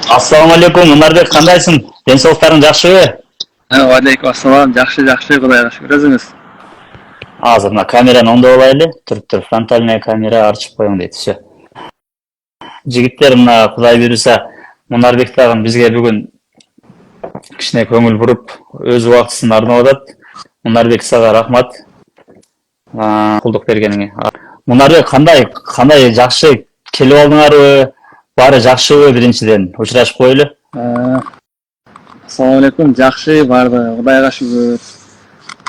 Assalamu alaikum, Мунарбек, кандайсың? Денсаулыктарың жакшыбы? Алейкум ассалам, жакшы, Кудайга шүкүр. Өзүңүз? Азыр мына камераны оңдоп алайлы. Туруп, фронтальная камера ачып коюң дейт. Все. Жигиттер, мына Кудай буйруса, Мунарбек дагы бизге бүгүн кичине көңүл буруп, өз убактысын арнап атат. Мунарбек, сага рахмат. Кулдук бергениңе. Мунарбек, кандай жакшы келип алдыңарбы? Баары жакшыбы биринчиден? Учурашып коелу. Ассаламу алейкум, жакшы, барды. Кудайга шүкүр.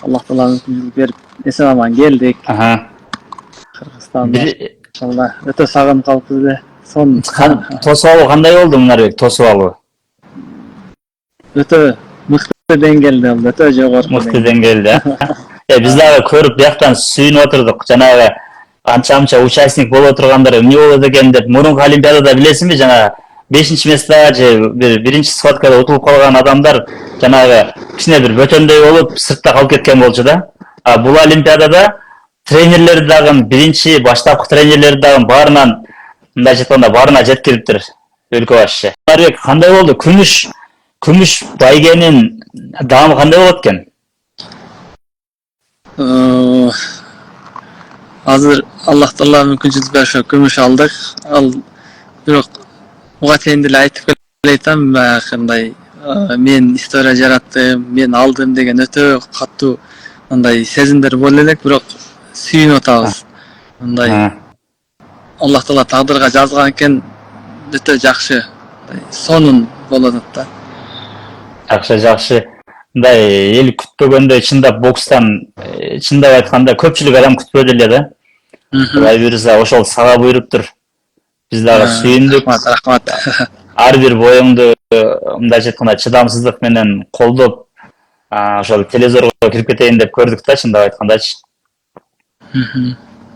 Аллах таала мүмкүнчүлүк берип, эсен аман келдик. Кыргызстанга. Иншалла, өтө сагынып калыппыз эле. Тосуп алуу кандай болду, Мунарбек? Тосуп алуу? Өтө мыкты деңгээлде болду, өтө жогорку. Мыкты деңгээлде. Биз дагы көрүп, бияктан сүйүнүп отурдук. Жанагы анча участник болуп отургандар эмне болот экен деп. Мурунку Олимпиадада билесиңби, жана 5-места же биринчи схваткада утулуп калган адамдар жанагы кичине бир бөтөндөй болуп сыртта калып кеткен болчу да. Бул Олимпиадада тренерлер дагы биринчи баштапкы тренерлер дагы баарынан мындай айтканда баарына жеткириптир. Өлкө башчы. Мунарбек, кандай болду? Күмүш байгенин даамы кандай болот экен? Азыр Аллах таала мүмкүнчүлүк берсе күмүш алдык. Ал бирок буга чейин деле айтып келатам, баягындай мен история жараттым, мен алдым деген өтө катуу мындай сезимдер боло элек, бирок сүйүнүп атабыз. Мындай Аллах таала тагдырга жазган экен, өтө жакшы. Сонун болот да. Жакшы. Мындай эл күтпөгөндөй чындап бокстан чындап айтканда көпчүлүк адам күтпөдү эле да. Кудай буйруса ошол сага буйруптур. Биз дагы сүйүндүк. Рахмат. Ар бир боюңду мындай айтканда чыдамсыздык менен колдоп, ошол телевизорго кирип кетейин деп көрдүк да, чындап айткандачы.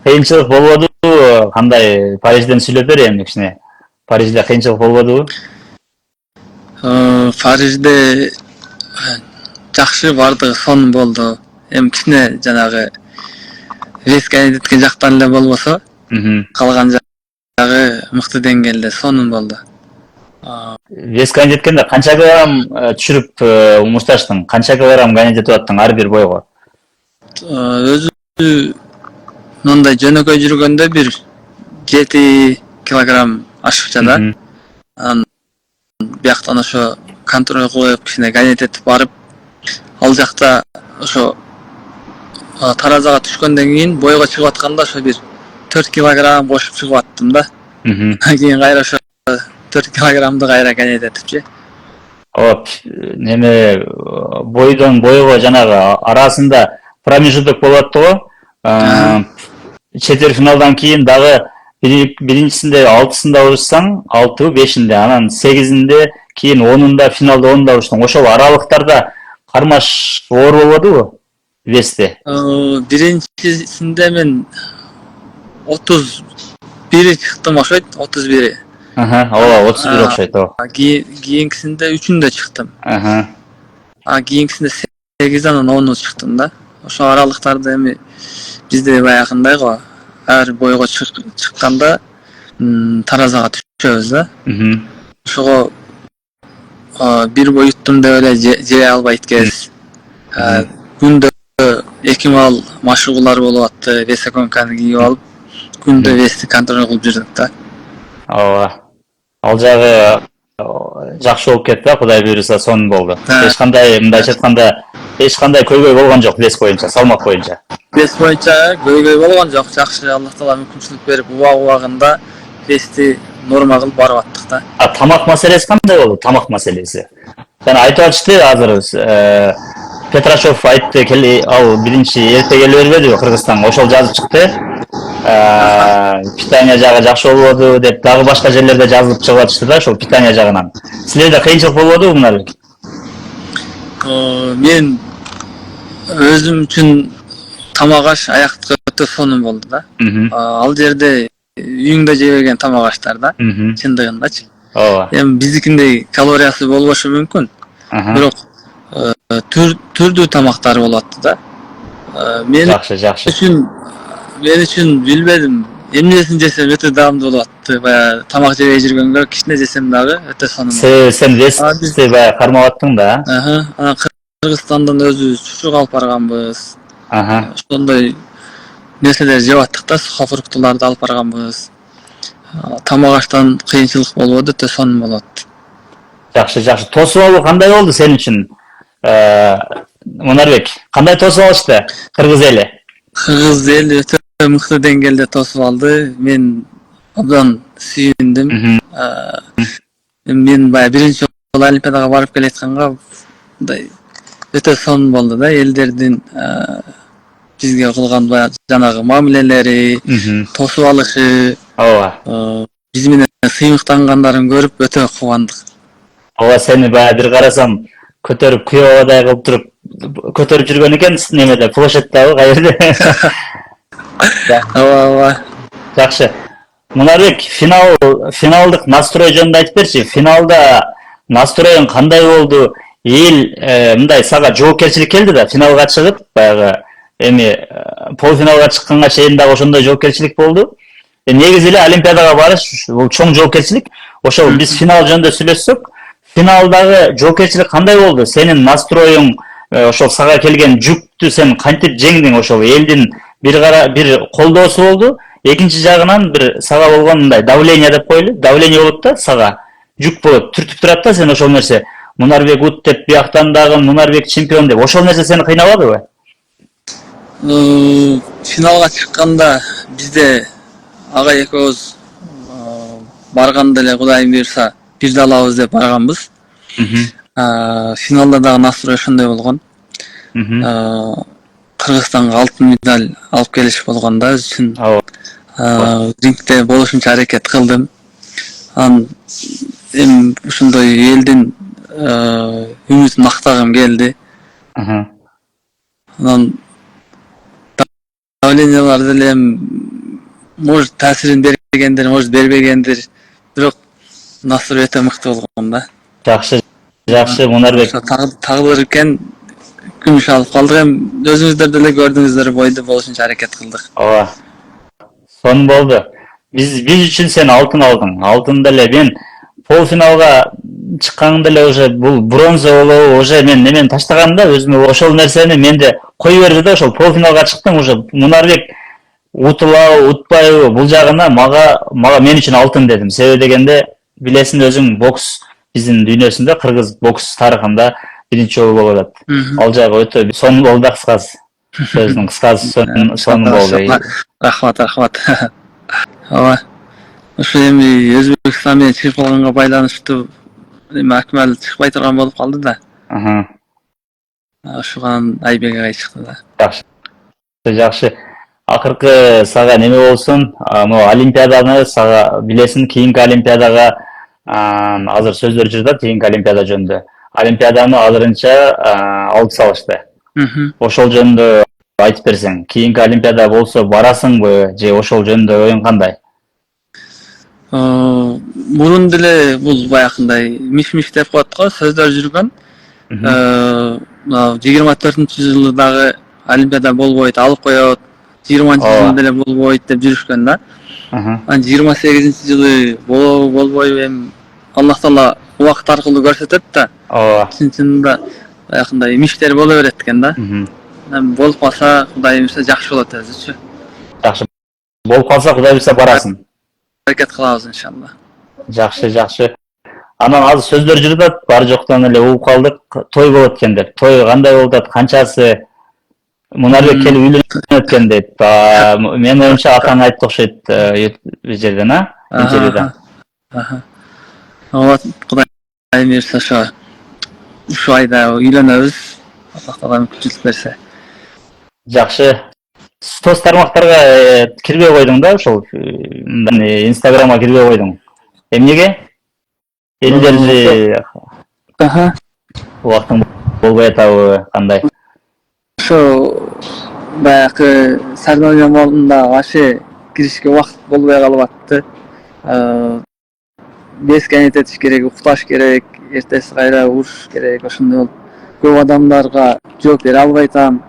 Кыйынчылык болбодубу? Кандай Парижден сүйлөп бер эми кичине. Парижде кыйынчылык болбодубу? Парижде жакшы, бардыгы сонун болду. Эми кичине жанагы риск эткен жактан эле болбосо, калган жагы мыкты деңгээлде сонун болду. Вес эткенде канча килограмм түшүрүп мушташтың? Канча килограмм этип аттың ар бир бойго? Өзү мындай жөнөкөй жүргөндө бир 7 килограмм ашыкча да. Анан бияктан ошо контроль коюп, кичине этип барып, ал жакта ошо таразага түшкөндөн кийин бойго чыгып атканда ошо бир 4 килограмм кошуп чыгып аттым да. Кийин кайра ошо 4 килограммды кайра этипчи. Неме бойдон бойго жанагы арасында промежуток болот го. Четверть финалдан кийин дагы биринчисинде 6-сында урушсаң, 6-5-inde, анан 8-inde, кийин 10-unda, финалда 10-да уруштуң. Ошол аралыктарда кармаш оор болбодубу? Весте. Биринчисинде мен 31 чыктым окшойт, 31. Ооба, 31 окшойт, ооба. Кийинкисинде 3-үндө чыктым. Кийинкисинде 8, анан 10 чыктым да. Ошол аралыктарда эми бизде баягындай го, ар бойго чыкканда таразага түшөбүз да. Ошого бир бой уттум деп эле жей албайт экенбиз. Күндө 2 мал машыгуулар болуп атты, весоконканы кийип алып, күндө вести контроль кылып жүрдүк да. Ооба. Ал жагы жакшы болуп кетти да, Кудай буйруса сонун болду. Эч кандай мындайча айтканда эч кандай көйгөй болгон жок вес боюнча, салмак боюнча. Вес боюнча көйгөй болгон жок, жакшы. Аллах таала мүмкүнчүлүк берип, убагында вести норма кылып барып аттык да. Тамак маселеси кандай болду? Тамак маселеси. Жана айтып атышты азыр Петрашов айтты, ал биринчи эрте келе бербедиби Кыргызстанга? Ошол жазып чыкты. Питание жагы жакшы болбоду деп дагы башка жерлерде жазылып чыгып атышты да, ошол питание жагынан. Силерде кыйынчылык болбодубу Мунарбек? Мен өзүм үчүн тамак аш аяктык өтө сонун болду да. Ал жерде үйүңдө жебеген тамак аштар да, чындыгындачы. Ооба. Эми биздикиндей калориясы болбошу мүмкүн. Бирок түрдүү тамактар болот да. Жакшы. Мен үчүн билбедим, эмнесин жесем өтө даамдуу болот. болупту. Баягы тамак жебей жүргөнгө кичине жесем дагы өтө сонун болот. Сен вестти баягы кармап аттың да. Анан Кыргызстандан өзүбүз чучук алып барганбыз. Ошондой нерселер жеп аттык да, сухофруктуларды алып барганбыз. Тамак аштан кыйынчылык болбоду, өтө сонун болот. Жакшы. Тосуп алуу кандай болду сен үчүн? Мунарбек, кандай тосуп алышты кыргыз эли? Кыргыз эли өтө мыкты деңгээлде тосуп алды. Мен абдан сүйүндүм. Мен баягы биринчи жолу Олимпиадага барып келатканга мындай өтө сонун болду да, элдердин бизге кылган баягы жанагы мамилелери, тосуп алышы, биз менен сыймыктангандарын көрүп өтө кубандык. Сени баягы бир карасам көтөрүп күйөөдай кылып туруп көтөрүп жүргөн экенсиң немеде, площадьтабы кайерде? Жакшы. Мунарбек, финалдык настрой жөнүндө айтып берчи. Финалда настроюң кандай болду? Эл мындай сага жоопкерчилик келди да, финалга чыгып, баягы эми полуфиналга чыкканга чейин дагы ошондой жоопкерчилик болду. Негизи эле Олимпиадага барыш бул чоң жоопкерчилик. Ошол биз финал жөнүндө сүйлөшсөк, финалдагы жоопкерчилик кандай болду? Сенин настроюң, ошол сага келген жүктү сен кантип жеңдиң? Ошол элдин бир колдоосу болду. Экинчи жагынан бир сага болгон мындай давление деп коелу. Давление болот да, сага жүк болот, түртүп турат да сен ошол нерсе. Мунарбек ут деп, бияктан дагы Мунарбек чемпион деп. Ошол нерсе сени кыйнабадыбы? Финалга чыкканда бизде ага экөөбүз барганда эле Кудайым буйрса бирде алабыз деп барганбыз. Финалда дагы настрой ошондой болгон. Кыргызстанга алтын медаль алып келиш болгон да биз үчүн. Рингде болушунча аракет кылдым. Анан эми ушундай элдин үмүтүн актагым келди. Анан давлениялар деле может таасирин бергендир, может бербегендир. Бирок настрой өтө мыкты болгон да. Жакшы, Мунарбек. Тагдыр экен, күмүш алып калдык. Эми өзүңүздөр деле көрдүңүздөр, бойду болушунча аракет кылдык. Сонун болду. Биз үчүн сен алтын алдың. Алтын деле мен полуфиналга чыкканда эле уже бул бронза болобу, уже мен немени таштагам да, өзүмө ошол нерсени менде кое берди да, ошол полуфиналга чыктым, уже Мунарбек утулабы, утпайбы, бул жагына мага мен үчүн алтын дедим. Себеби дегенде, билесиң өзүң, бокс биздин дүйнөсүндө, кыргыз бокс тарыхында биринчи жолу болуп атат. Ал жагы өтө сонун болду да, кыскасы. Сөздүн кыскасы сонун болду. Рахмат. Ошо эми Өзбекстан менен чыгып калганга байланыштуу эми Акмал чыкпай турган болуп калды да. Ошоған Айбек агай чыкты да. Жакшы. Акыркы сага неме болсун? Могу Олимпиаданы сага билесиң, кийинки Олимпиадага азыр сөздөр жүр да, кийинки Олимпиада жөнүндө. Олимпиаданы азырынча алып салышты. Ошол жөнүндө айтып берсең, кийинки Олимпиада болсо барасыңбы, же ошол жөнүндө оюң кандай? Мурун деле бул баягындай миш-миш деп коет го, сөздөр жүргөн. 24-жылы дагы Олимпиада болбойт, алып коет. 20-жылы деле болбойт деп жүрүшкөн да. Анан 28-жылы болбойбу, эми Аллах Таала убакыт аркылуу көрсөтөт да. Чын-чынында баягындай миштер боло берет экен да. Болуп калса, Кудай буйрса жакшы болот өзүчү. Жакшы. Болуп калса, Кудай буйрса барасың. Аракет кылабыз иншалла. Жакшы. Анан азыр сөздөр жүрүп атат, бар жоктон эле угуп калдык, той болот экен деп. Той кандай болуп атат, канчасы? Мунарбек келип үйлөнөт экен дейт. Мен оюмча атаң айтты окшойт бул жерден, интервьюда. Кудай буйрса ушу айда үйлөнөбүз. Аллах Таала мүмкүнчүлүк берсе. Жакшы. Соц тармактарга кирбей койдуң да, ошол Инстаграмга кирбей койдуң. Эмнеге? Элдерди убактың болбой атабы, кандай? Ошо баягы соревнования алдында вообще киришке убакыт болбой калып атты. 5 этиш керек, укташ керек, эртеси кайра уруш керек, ошондой болуп. Көп адамдарга жооп бере албай атам.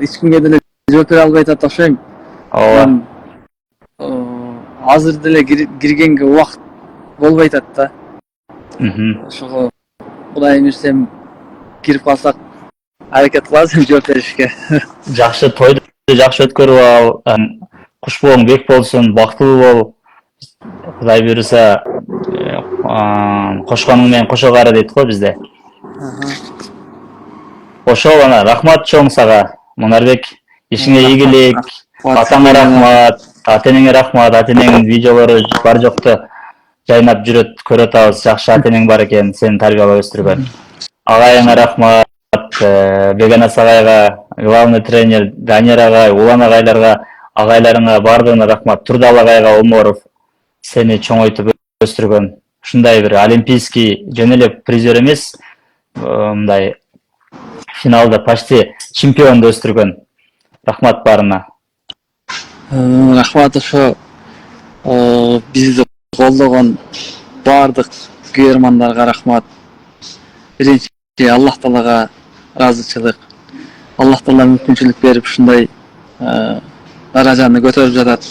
Эч кимге деле жооп бере албай атат окшойм. азыр деле киргенге убакыт болбой атат да. Ошого Кудай берсем кирип калсак аракет кылабыз жооп беришке. Жакшы тойду жакшы өткөрүп ал, куш боң бек болсун, бактылуу бол. Кудай буйруса кошконуң менен кошо кара дейт го бизде. Ошол ана рахмат чоң сага, Мунарбек. Ишиңе ийгилик, атаңа рахмат, ата-энеңе рахмат, ата-энеңдин видеолору бар жокту жайнап жүрөт, көрөт атабыз, жакшы ата-энең бар экен, сени тарбиялап өстүргөн. Агайыңа рахмат, Беганас агайга, главный тренер Данияр агай, Улан агайларга, агайларыңа бардыгына рахмат. Турдал агайга Оморов сени чоңойтуп өстүргөн. Ушундай бир олимпийский жөн эле призер эмес, мындай финалда почти чемпионду өстүргөн. Рахмат барына. Рахмат ошо бизди колдогон бардык күйөрмандарга рахмат. Биринчи Аллах Таалага ыраазычылык. Аллах Таала мүмкүнчүлүк берип ушундай даражаны көтөрүп жатат.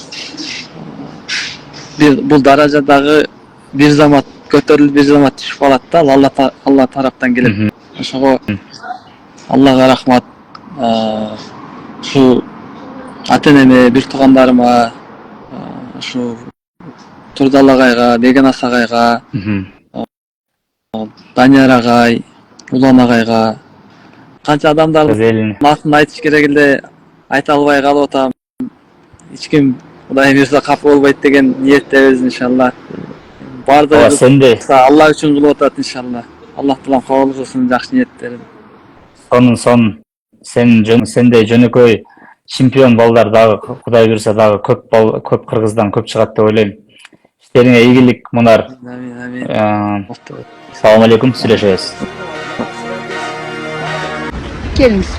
Бул даражадагы бир замат көтөрүлүп бир замат түшүп калат да, Алла тараптан келет. Ошого Аллага рахмат. Ушу ата-энеме, бир туугандарыма, ушу Турдал агайга, Беганас агайга, Данияр агай, Улан агайга, канча адамдардын атын айтыш керек эле айта албай калып атам. Эч ким Кудай буйруса капа болбойт деген ниеттебиз иншалла. Бардыгы Алла үчүн кылып атат иншалла. Аллах Таалам кабыл кылсын жакшы ниеттерин. Сонун сендей жөнөкөй чемпион балдар дагы Кудай буйруса дагы көп кыргыздан көп чыгат деп ойлойм. Иштериңе ийгилик, Мунар. Амин. Салам алейкум, сүйлөшөбүз. Келиңиз.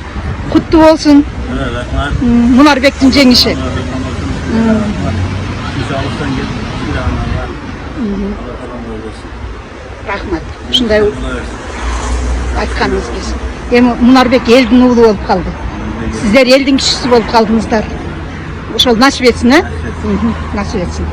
Куттуу болсун. Мунарбектин жеңиши. Рахмат. Ушундай айтканыңыз келсин. Эми Мунарбек элдин уулу болуп калды. Сиздер элдин кишиси болуп калдыңыздар. Ошол насип этсин, насип этсин.